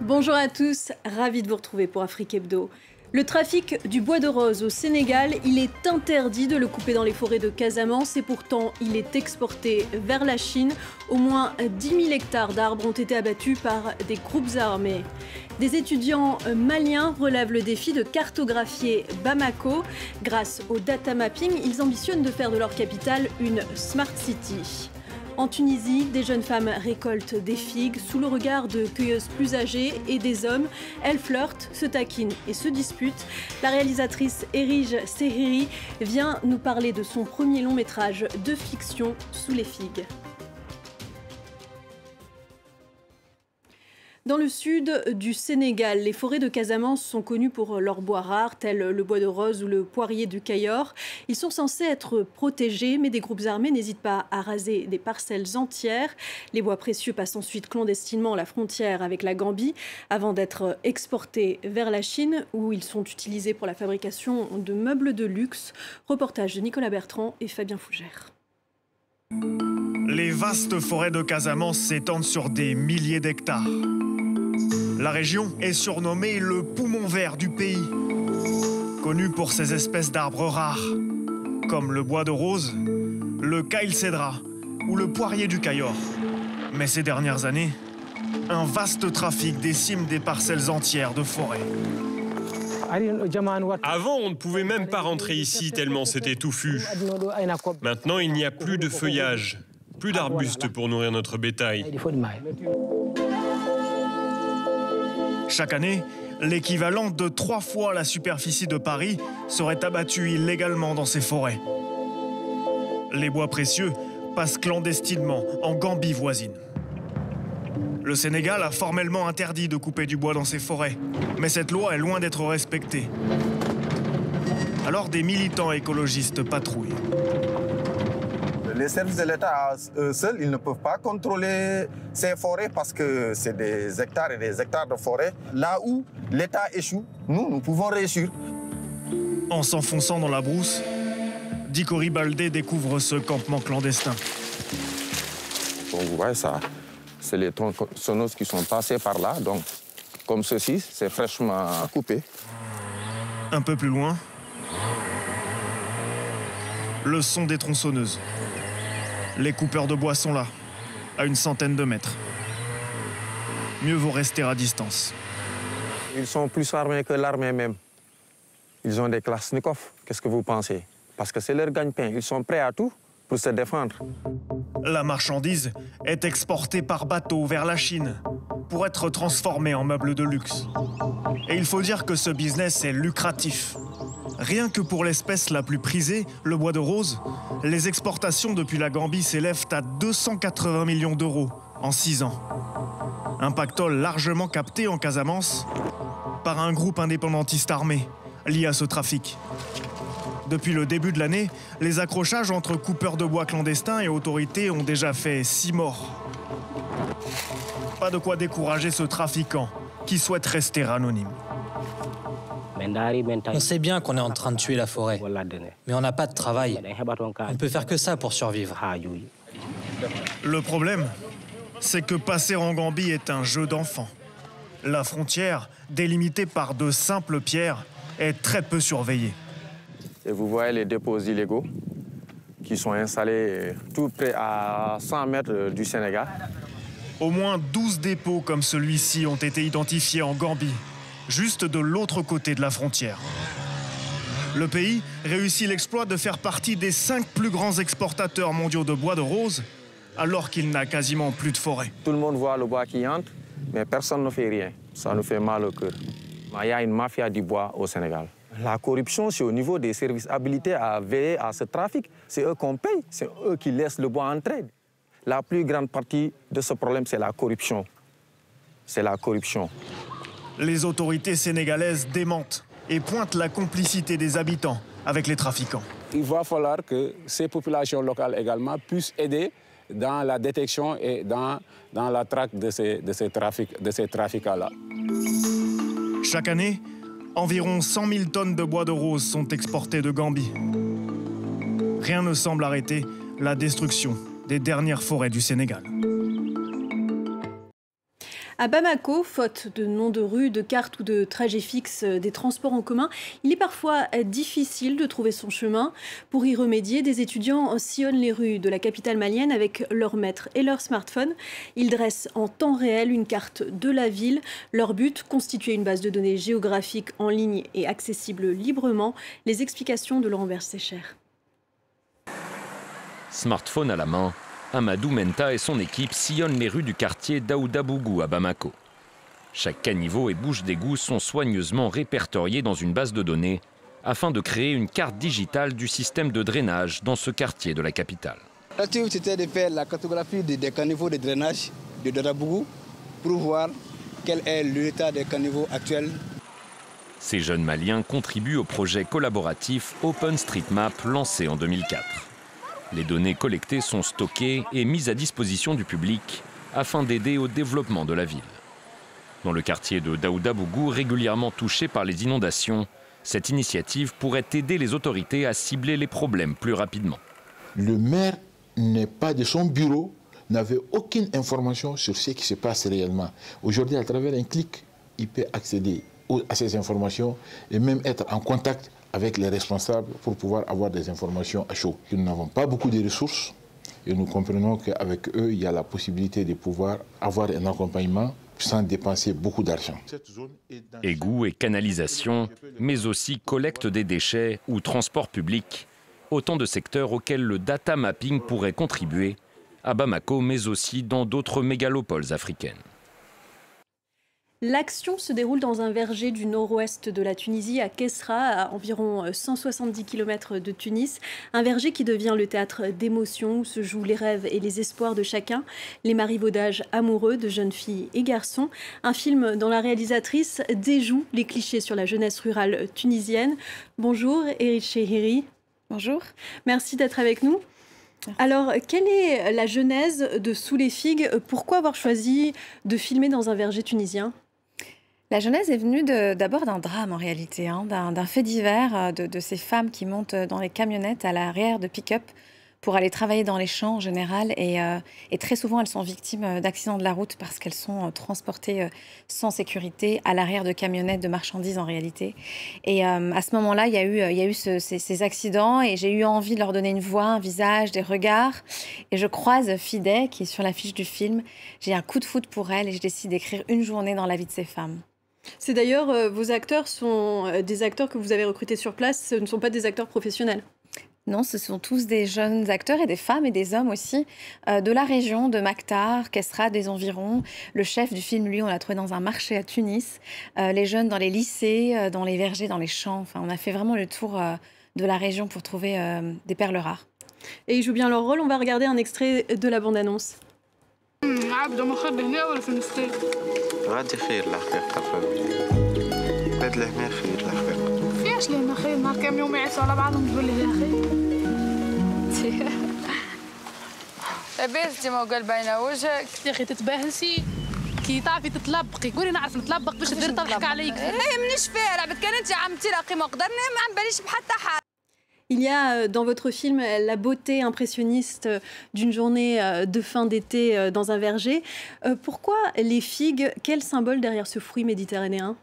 Bonjour à tous, ravi de vous retrouver pour Afrique Hebdo. Le trafic du bois de rose au Sénégal, il est interdit de le couper dans les forêts de Casamance et pourtant il est exporté vers la Chine. Au moins 10 000 hectares d'arbres ont été abattus par des groupes armés. Des étudiants maliens relèvent le défi de cartographier Bamako. Grâce au data mapping, ils ambitionnent de faire de leur capitale une smart city. En Tunisie, des jeunes femmes récoltent des figues sous le regard de cueilleuses plus âgées et des hommes. Elles flirtent, se taquinent et se disputent. La réalisatrice Erige Sehiri vient nous parler de son premier long métrage de fiction, Sous les figues. Dans le sud du Sénégal, les forêts de Casamance sont connues pour leurs bois rares, tels le bois de rose ou le poirier du Cayor. Ils sont censés être protégés, mais des groupes armés n'hésitent pas à raser des parcelles entières. Les bois précieux passent ensuite clandestinement la frontière avec la Gambie, avant d'être exportés vers la Chine, où ils sont utilisés pour la fabrication de meubles de luxe. Reportage de Nicolas Bertrand et Fabien Fougère. Les vastes forêts de Casamance s'étendent sur des milliers d'hectares. La région est surnommée le poumon vert du pays, connu pour ses espèces d'arbres rares, comme le bois de rose, le Kyle cédra ou le poirier du Cayor. Mais ces dernières années, un vaste trafic décime des parcelles entières de forêt. Avant, on ne pouvait même pas rentrer ici tellement c'était touffu. Maintenant, il n'y a plus de feuillage, plus d'arbustes pour nourrir notre bétail. Chaque année, l'équivalent de 3 fois la superficie de Paris serait abattu illégalement dans ces forêts. Les bois précieux passent clandestinement en Gambie voisine. Le Sénégal a formellement interdit de couper du bois dans ses forêts, mais cette loi est loin d'être respectée. Alors des militants écologistes patrouillent. Les services de l'État seuls, ils ne peuvent pas contrôler ces forêts parce que c'est des hectares et des hectares de forêt. Là où l'État échoue, nous pouvons réussir. En s'enfonçant dans la brousse, Dikori Baldé découvre ce campement clandestin. Donc vous voyez ça, c'est les tronçonneuses qui sont passées par là. Donc, comme ceci, c'est fraîchement coupé. Un peu plus loin, le son des tronçonneuses. Les coupeurs de bois sont là, à une centaine de mètres. Mieux vaut rester à distance. Ils sont plus armés que l'armée même. Ils ont des Kalachnikov. Qu'est-ce que vous pensez? Parce que c'est leur gagne-pain. Ils sont prêts à tout pour se défendre. La marchandise est exportée par bateau vers la Chine pour être transformée en meubles de luxe. Et il faut dire que ce business est lucratif. Rien que pour l'espèce la plus prisée, le bois de rose, les exportations depuis la Gambie s'élèvent à 280 millions d'euros en 6 ans. Un pactole largement capté en Casamance par un groupe indépendantiste armé lié à ce trafic. Depuis le début de l'année, les accrochages entre coupeurs de bois clandestins et autorités ont déjà fait 6 morts. Pas de quoi décourager ce trafiquant qui souhaite rester anonyme. On sait bien qu'on est en train de tuer la forêt, mais on n'a pas de travail. On ne peut faire que ça pour survivre. Le problème, c'est que passer en Gambie est un jeu d'enfant. La frontière, délimitée par de simples pierres, est très peu surveillée. Et vous voyez les dépôts illégaux qui sont installés tout près à 100 mètres du Sénégal. Au moins 12 dépôts comme celui-ci ont été identifiés en Gambie, juste de l'autre côté de la frontière. Le pays réussit l'exploit de faire partie des 5 plus grands exportateurs mondiaux de bois de rose, alors qu'il n'a quasiment plus de forêt. Tout le monde voit le bois qui entre, mais personne ne fait rien. Ça nous fait mal au cœur. Il y a une mafia du bois au Sénégal. La corruption, c'est au niveau des services habilités à veiller à ce trafic. C'est eux qu'on paye, c'est eux qui laissent le bois entrer. La plus grande partie de ce problème, c'est la corruption. C'est la corruption. Les autorités sénégalaises démentent et pointent la complicité des habitants avec les trafiquants. Il va falloir que ces populations locales également puissent aider dans la détection et dans la traque de ces trafiquants-là. Chaque année, environ 100 000 tonnes de bois de rose sont exportées de Gambie. Rien ne semble arrêter la destruction des dernières forêts du Sénégal. À Bamako, faute de noms de rues, de cartes ou de trajets fixes des transports en commun, il est parfois difficile de trouver son chemin. Pour y remédier, des étudiants sillonnent les rues de la capitale malienne avec leur maître et leur smartphone. Ils dressent en temps réel une carte de la ville. Leur but, constituer une base de données géographique en ligne et accessible librement. Les explications de Laurent Versecher. Smartphone à la main, Amadou Menta et son équipe sillonnent les rues du quartier d'Aoudabougou à Bamako. Chaque caniveau et bouche d'égout sont soigneusement répertoriés dans une base de données afin de créer une carte digitale du système de drainage dans ce quartier de la capitale. L'objectif, c'était de faire la cartographie des caniveaux de drainage de Dadabougou pour voir quel est l'état des caniveaux actuels. Ces jeunes Maliens contribuent au projet collaboratif OpenStreetMap lancé en 2004. Les données collectées sont stockées et mises à disposition du public afin d'aider au développement de la ville. Dans le quartier de Daoudabougou, régulièrement touché par les inondations, cette initiative pourrait aider les autorités à cibler les problèmes plus rapidement. Le maire n'est pas de son bureau, n'avait aucune information sur ce qui se passe réellement. Aujourd'hui, à travers un clic, il peut accéder à ces informations et même être en contact avec les responsables pour pouvoir avoir des informations à chaud. Nous n'avons pas beaucoup de ressources et nous comprenons qu'avec eux, il y a la possibilité de pouvoir avoir un accompagnement sans dépenser beaucoup d'argent. Égouts et canalisation, mais aussi collecte des déchets ou transport public, autant de secteurs auxquels le data mapping pourrait contribuer à Bamako, mais aussi dans d'autres mégalopoles africaines. L'action se déroule dans un verger du nord-ouest de la Tunisie, à Kessra, à environ 170 km de Tunis. Un verger qui devient le théâtre d'émotions où se jouent les rêves et les espoirs de chacun, les marivaudages amoureux de jeunes filles et garçons. Un film dont la réalisatrice déjoue les clichés sur la jeunesse rurale tunisienne. Bonjour, Éric Chehiri. Bonjour. Merci d'être avec nous. Alors, quelle est la genèse de Sous les figues? Pourquoi avoir choisi de filmer dans un verger tunisien? La genèse est venue d'abord d'un drame en réalité, d'un fait divers de ces femmes qui montent dans les camionnettes à l'arrière de pick-up pour aller travailler dans les champs en général. Et très souvent, elles sont victimes d'accidents de la route parce qu'elles sont transportées sans sécurité à l'arrière de camionnettes de marchandises en réalité. Et à ce moment-là, il y a eu ces accidents et j'ai eu envie de leur donner une voix, un visage, des regards. Et je croise Fidé, qui est sur l'affiche du film. J'ai un coup de foudre pour elle et je décide d'écrire une journée dans la vie de ces femmes. C'est d'ailleurs, vos acteurs sont des acteurs que vous avez recrutés sur place, ce ne sont pas des acteurs professionnels? Non, ce sont tous des jeunes acteurs et des femmes et des hommes aussi de la région, de Maktar, Kessra, des environs. Le chef du film, lui, on l'a trouvé dans un marché à Tunis. Les jeunes dans les lycées, dans les vergers, dans les champs. Enfin, on a fait vraiment le tour de la région pour trouver des perles rares. Et ils jouent bien leur rôle. On va regarder un extrait de la bande-annonce. عبده مخد هنا ولا في المستيق؟ غادي خير الحقيقة بلاد لهنا خير الحقيقة. فياش لهنا خير؟ نهار كامل يوم يعيشوا على بعضهم تقول لي لهنا خير. لاباس انت ما قال باينة وجهك. يا أخي تتباهسي كي تعرفي تطلبقي قولي نعرف نطلبق باش تدير تضحك عليك. لا مانيش فيها لعبت كان انت عم تلاقي مقدرنا ما عم باليش بحتى حال. Il y a dans votre film la beauté impressionniste d'une journée de fin d'été dans un verger. Pourquoi les figues? Quel symbole derrière ce fruit méditerranéen?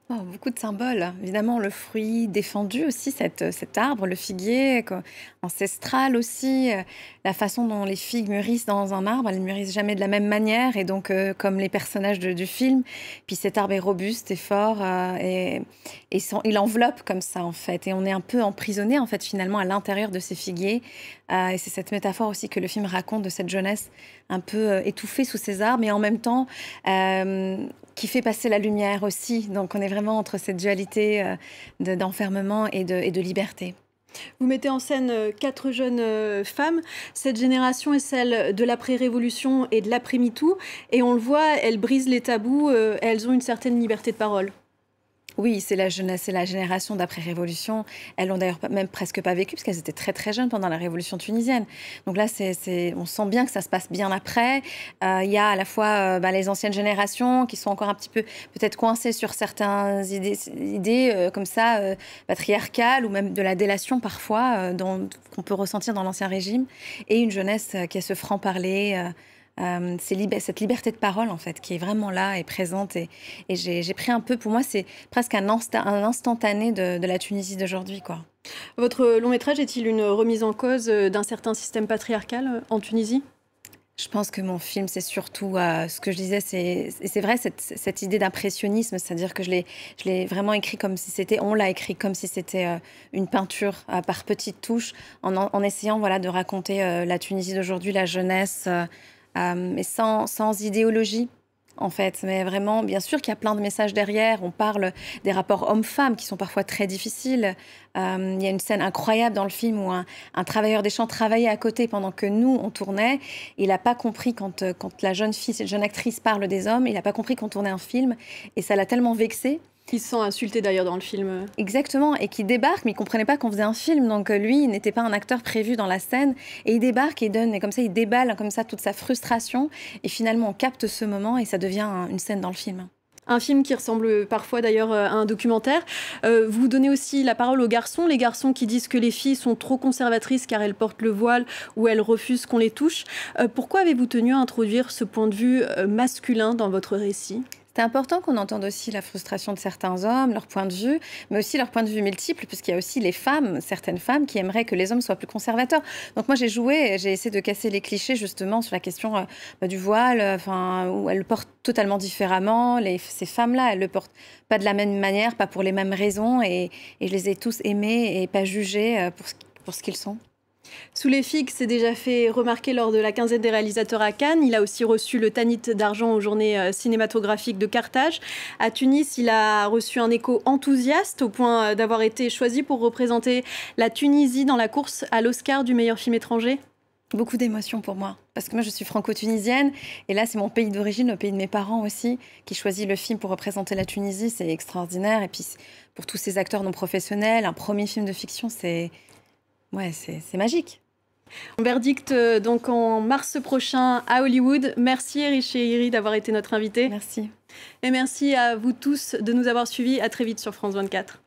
Oh, beaucoup de symboles. Évidemment, le fruit défendu aussi, cet arbre, le figuier, ancestral aussi. La façon dont les figues mûrissent dans un arbre, elles ne mûrissent jamais de la même manière. Et donc, comme les personnages du film, puis cet arbre est robuste et fort et il enveloppe comme ça, en fait. Et on est un peu emprisonné, en fait, finalement, à l'intérieur de ces figuiers. Et c'est cette métaphore aussi que le film raconte de cette jeunesse un peu étouffée sous ces arbres, mais en même temps qui fait passer la lumière aussi. Donc on est vraiment entre cette dualité d'enfermement et de liberté. Vous mettez en scène 4 jeunes femmes. Cette génération est celle de l'après-révolution et de l'après-MeToo. Et on le voit, elles brisent les tabous, elles ont une certaine liberté de parole. Oui, c'est la jeunesse, c'est la génération d'après-révolution. Elles l'ont d'ailleurs même presque pas vécu parce qu'elles étaient très très jeunes pendant la révolution tunisienne. Donc là, on sent bien que ça se passe bien après. Il y a à la fois les anciennes générations qui sont encore un petit peu peut-être coincées sur certaines idées comme ça, patriarcales ou même de la délation parfois qu'on peut ressentir dans l'Ancien Régime. Et une jeunesse qui a ce franc-parler cette liberté de parole, en fait, qui est vraiment là et présente. Et j'ai pris un peu, pour moi, c'est presque un instantané de la Tunisie d'aujourd'hui, quoi. Votre long métrage est-il une remise en cause d'un certain système patriarcal en Tunisie ? Je pense que mon film, c'est surtout ce que je disais, c'est vrai, cette idée d'impressionnisme, c'est-à-dire que je l'ai vraiment écrit comme si c'était, on l'a écrit comme si c'était une peinture par petites touches, en essayant voilà, de raconter la Tunisie d'aujourd'hui, la jeunesse, mais sans idéologie. En fait, mais vraiment, bien sûr qu'il y a plein de messages derrière. On parle des rapports hommes-femmes qui sont parfois très difficiles. Il y a une scène incroyable dans le film où un travailleur des champs travaillait à côté pendant que nous, on tournait. Il n'a pas compris quand la jeune fille, cette jeune actrice parle des hommes, il n'a pas compris qu'on tournait un film. Et ça l'a tellement vexé. Qui se sent insulté d'ailleurs dans le film. Exactement, et qui débarque, mais il ne comprenait pas qu'on faisait un film. Donc lui, il n'était pas un acteur prévu dans la scène. Et il débarque et donne, et comme ça, il déballe comme ça toute sa frustration. Et finalement, on capte ce moment et ça devient une scène dans le film. Un film qui ressemble parfois d'ailleurs à un documentaire. Vous donnez aussi la parole aux garçons, les garçons qui disent que les filles sont trop conservatrices car elles portent le voile ou elles refusent qu'on les touche. Pourquoi avez-vous tenu à introduire ce point de vue masculin dans votre récit ? C'est important qu'on entende aussi la frustration de certains hommes, leur point de vue, mais aussi leur point de vue multiple, puisqu'il y a aussi les femmes, certaines femmes qui aimeraient que les hommes soient plus conservateurs. Donc moi, j'ai essayé de casser les clichés justement sur la question du voile, où elles le portent totalement différemment. Ces femmes-là, elles le portent pas de la même manière, pas pour les mêmes raisons, et je les ai tous aimées et pas jugées pour ce qu'ils sont. Sous les figues s'est déjà fait remarquer lors de la quinzaine des réalisateurs à Cannes. Il a aussi reçu le Tanit d'argent aux Journées cinématographiques de Carthage. À Tunis, il a reçu un écho enthousiaste au point d'avoir été choisi pour représenter la Tunisie dans la course à l'Oscar du meilleur film étranger. Beaucoup d'émotions pour moi, parce que moi je suis franco-tunisienne et là c'est mon pays d'origine, le pays de mes parents aussi, qui choisit le film pour représenter la Tunisie, c'est extraordinaire. Et puis pour tous ces acteurs non professionnels, un premier film de fiction, c'est magique. Verdict donc en mars prochain à Hollywood. Merci Eri Chehiri d'avoir été notre invité. Merci. Et merci à vous tous de nous avoir suivis. À très vite sur France 24.